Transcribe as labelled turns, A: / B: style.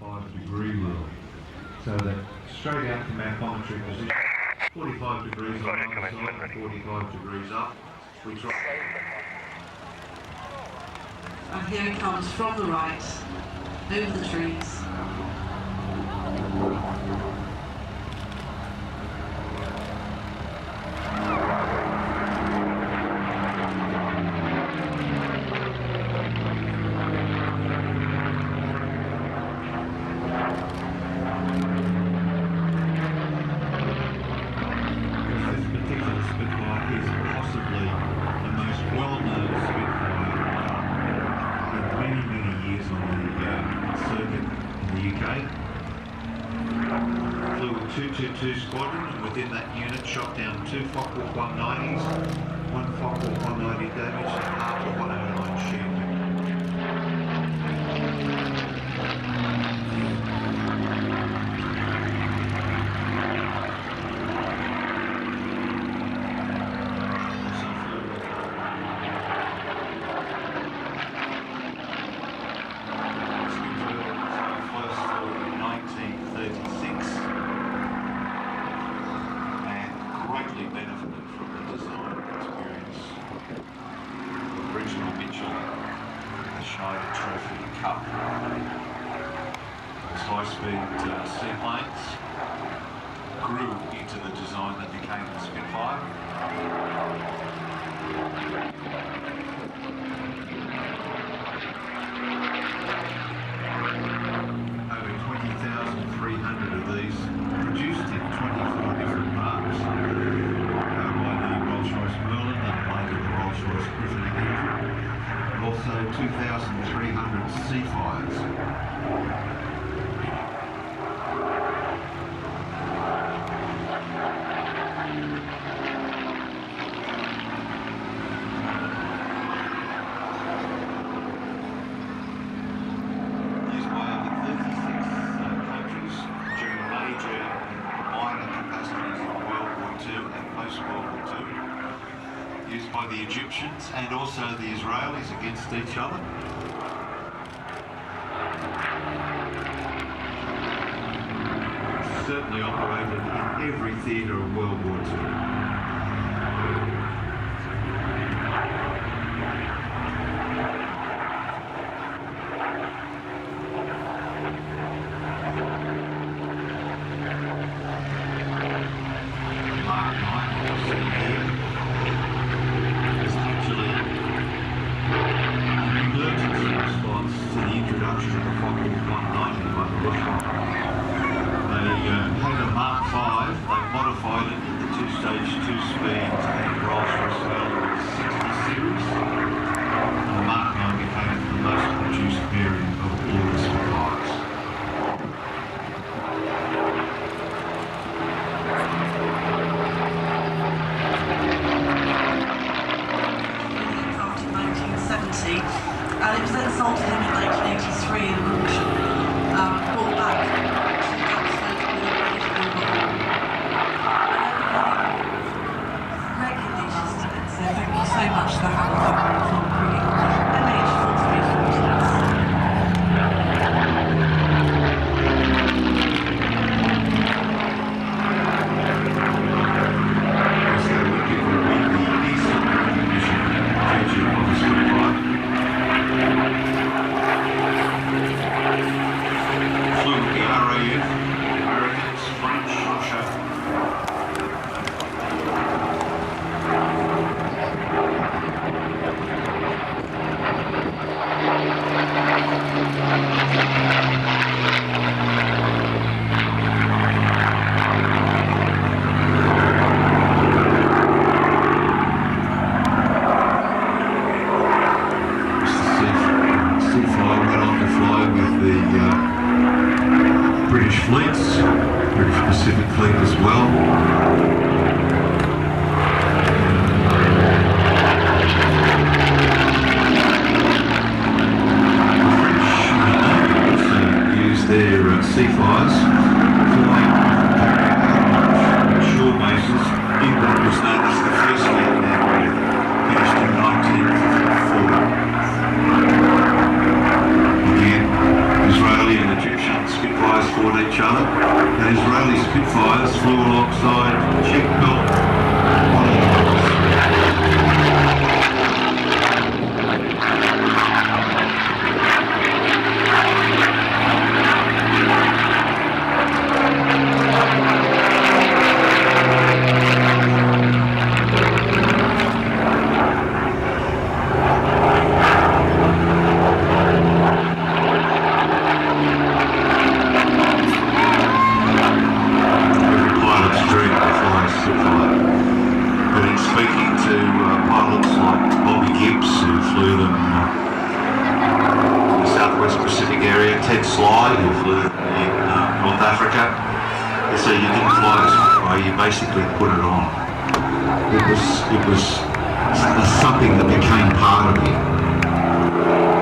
A: 45-degree rule. So that straight out from our commentary position, 45 degrees on one side and 45 degrees up, we try.
B: And here it comes from the right, over the trees.
A: Flew with 222 Squadron, and within that unit shot down 2 Focke-Wulf 190s, 1 Focke-Wulf 190 damaged, and half a 109 shield. Benefited from the design experience. Original Mitchell, the Schneider Trophy Cup. Those high-speed seaplanes grew into the design that became the Spitfire. Over 20,300 of these produced in 24 different marks. Rolls-Royce Merlin and later the Rolls-Royce Griffin engine, and also 2,300 Seafires. Used by over 36 countries during major and minor capacities in World War II and post-World War II. Used by the Egyptians and also the Israelis against each other. Certainly operated in every theatre of World War II. Mark 9 also here. Response to the introduction of the Focke-Wulf 190 by the Rolls-Royce. They had a Mark 5, they modified it in the two-stage, two-speed and Rolls-Royce Merlin 60 series. And the Mark 9 became the most produced variant of all the Spitfires.
B: After 1970. And it was then sold to him in 1983 in an auction, brought back to Duxford with a British overhaul. Regularly just so thank you so much for having me from MH434. British fleets, British Pacific Fleet as well. The French also used their Seafires flying shore bases in what was known as the First Vietnam War, finished in 1954. Again, Israeli and Egyptians
A: fought each other, and Israeli Spitfires flew alongside check belt monitors. Basically put it on. It was something that became part of you.